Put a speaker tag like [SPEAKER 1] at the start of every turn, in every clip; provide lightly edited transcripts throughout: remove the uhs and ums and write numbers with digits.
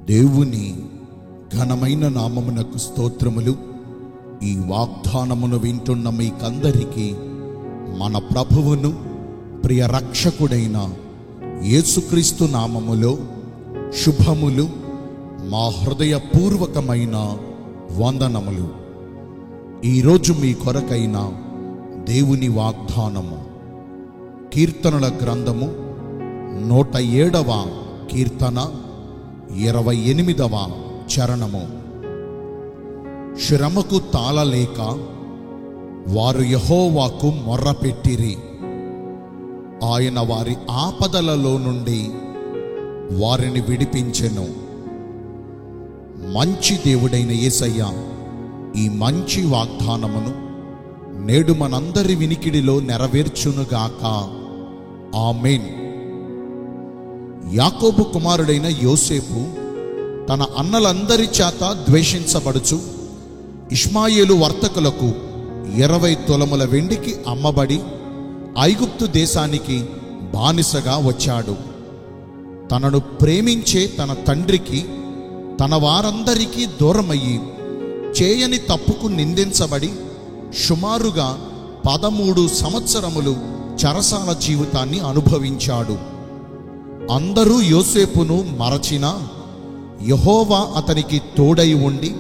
[SPEAKER 1] దేవుని ఘనమైన నామమునకు స్తోత్రములు. ఈ వాగ్దానమును వింటున్న మీకందరికీ మన ప్రభువును ప్రియ రక్షకుడైన యేసుక్రీస్తు నామములో శుభములు, మా హృదయపూర్వకమైన వందనములు. ఈరోజు మీ కొరకైన దేవుని వాగ్దానము కీర్తనల గ్రంథము 107వ కీర్తన 28వ చరణము. శ్రమకు తాళలేక వారు యెహోవాకు మొర్రపెట్టిరి. ఆయన వారి ఆపదలలో నుండి వారిని విడిపించెను. మంచి దేవుడైన యేసయ్య ఈ మంచి వాగ్దానమును నేడు మనందరి వినికిడిలో నెరవేర్చునుగాక. ఆమేన్. యాకోబు కుమారుడైన యోసేపు తన అన్నలందరి చేత ద్వేషించబడుచు ఇష్మాయేలు వర్తకులకు 20 తులముల వెండికి అమ్మబడి ఐగుప్తు దేశానికి బానిసగా వచ్చాడు. తనను ప్రేమించే తన తండ్రికి తన వారందరికీ దూరమయ్యి చేయని తప్పుకు నిందించబడి సుమారుగా 13 సంవత్సరములు చెరసాల జీవితాన్ని అనుభవించాడు. అందరూ యోసేపును మరచినా యెహోవా అతనికి తోడై ఉండి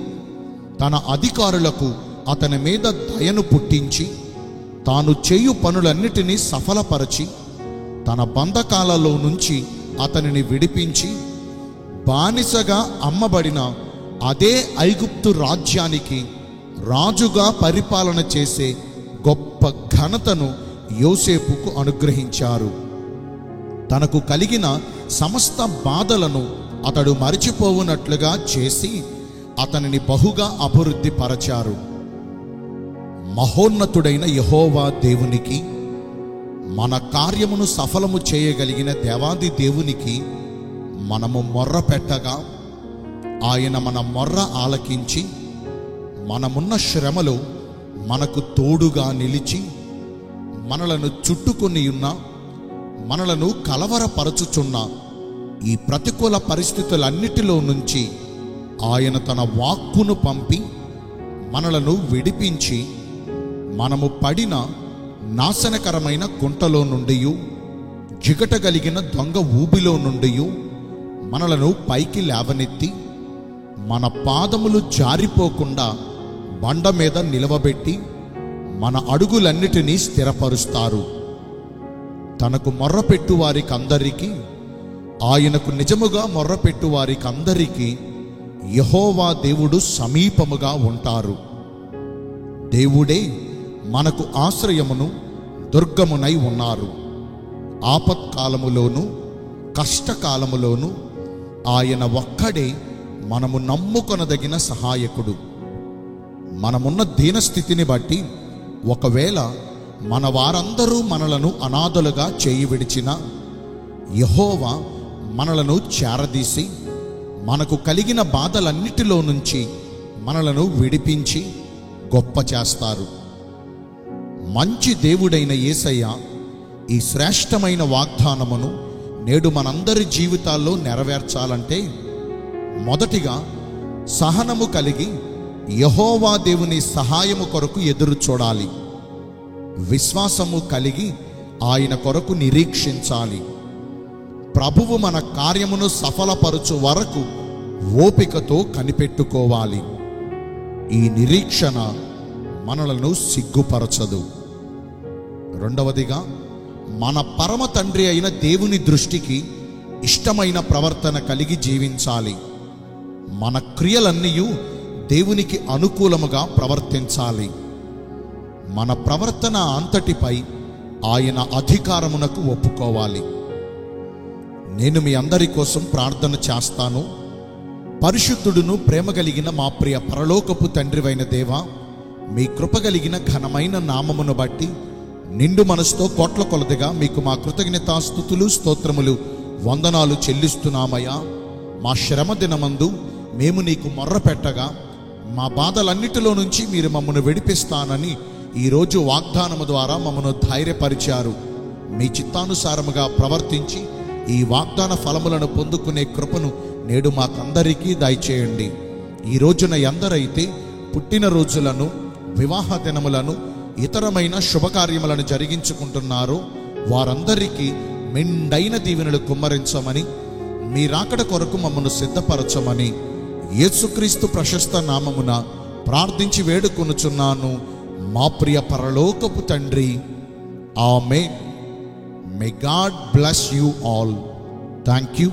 [SPEAKER 1] తన అధికారులకు అతని మీద దయను పుట్టించి తాను చేయు పనులన్నిటినీ సఫలపరచి తన బంధకాలలో నుంచి అతనిని విడిపించి బానిసగా అమ్మబడిన అదే ఐగుప్తు రాజ్యానికి రాజుగా పరిపాలన చేసే గొప్ప ఘనతను యోసేపుకు అనుగ్రహించారు. తనకు కలిగిన సమస్త బాధలను అతడు మరిచిపోవునట్లుగా చేసి అతనిని బహుగా అభివృద్ధి పరచారు. మహోన్నతుడైన యెహోవా దేవునికి, మన కార్యమును సఫలము చేయగలిగిన దేవాది దేవునికి మనము మొర్ర పెట్టగా ఆయన మన మొర్ర ఆలకించి మనమున్న శ్రమలో మనకు తోడుగా నిలిచి మనలను చుట్టుకొని ఉన్న, మనలను కలవరపరచుచున్న ఈ ప్రతికూల పరిస్థితులన్నిటిలో నుంచి ఆయన తన వాక్కును పంపి మనలను విడిపించి మనము పడిన నాశనకరమైన గుంటలో నుండి, జిగటగలిగిన దొంగ ఊబిలో నుండి మనలను పైకి లేవనెత్తి మన పాదములు జారిపోకుండా బండ మీద నిలవబెట్టి మన అడుగులన్నిటినీ స్థిరపరుస్తారు. తనకు మొర్రపెట్టు వారికందరికీ, ఆయనకు నిజముగా మొర్రపెట్టు వారికందరికీ యెహోవా దేవుడు సమీపముగా ఉంటారు. దేవుడే మనకు ఆశ్రయమును దుర్గమునై ఉన్నారు. ఆపత్కాలములోను కష్టకాలములోను ఆయన ఒక్కడే మనము నమ్ముకొనదగిన సహాయకుడు. మనమున్న దీనస్థితిని బట్టి ఒకవేళ మన వారందరూ మనలను అనాథలుగా చేయి విడిచిన యెహోవా మనలను చేరదీసి మనకు కలిగిన బాధలన్నిటిలో నుంచి మనలను విడిపించి గొప్ప చేస్తారు. మంచి దేవుడైన యేసయ్య ఈ శ్రేష్టమైన వాగ్దానమును నేడు మనందరి జీవితాల్లో నెరవేర్చాలంటే మొదటిగా సహనము కలిగి యెహోవా దేవుని సహాయము కొరకు ఎదురు చూడాలి. విశ్వాసము కలిగి ఆయన కొరకు నిరీక్షించాలి. ప్రభువు మన కార్యమును సఫలపరచు వరకు ఓపికతో కనిపెట్టుకోవాలి. ఈ నిరీక్షణ మనలను సిగ్గుపరచదు. రెండవదిగా, మన పరమ తండ్రి అయిన దేవుని దృష్టికి ఇష్టమైన ప్రవర్తన కలిగి జీవించాలి. మన క్రియలన్నీ దేవునికి అనుకూలముగా ప్రవర్తించాలి. మన ప్రవర్తన అంతటిపై ఆయన అధికారమునకు ఒప్పుకోవాలి. నేను మీ అందరి కోసం ప్రార్థన చేస్తాను. పరిశుద్ధుడును ప్రేమ కలిగిన మా ప్రియ పరలోకపు తండ్రివైన దేవా, మీ కృప కలిగిన ఘనమైన నామమును బట్టి నిండు మనసుతో కోట్ల కొలదిగా మీకు మా కృతజ్ఞతాస్తుతులు, స్తోత్రములు, వందనాలు చెల్లిస్తున్నామయ్యా. మా శ్రమ దినమందు మేము నీకు మొర్ర పెట్టగా మా బాధలన్నిటిలో నుంచి మీరు మమ్మను విడిపిస్తానని ఈరోజు వాగ్దానము ద్వారా మమ్మను ధైర్యపరిచారు. మీ చిత్తానుసారముగా ప్రవర్తించి ఈ వాగ్దాన ఫలములను పొందుకునే కృపను నేడు మాకందరికీ దయచేయండి. ఈ రోజున ఎందరైతే పుట్టినరోజులను, వివాహ దినములను, ఇతరమైన శుభకార్యములను జరిగించుకుంటున్నారో వారందరికీ మెండైన దీవెనలు కుమ్మరించమని, మీ రాకడ కొరకు మమ్మను సిద్ధపరచమని యేసుక్రీస్తు ప్రశస్త నామమున ప్రార్థించి వేడుకొనుచున్నాను మా ప్రియ పరలోకపు తండ్రి. ఆమేన్. May God bless you all. Thank you.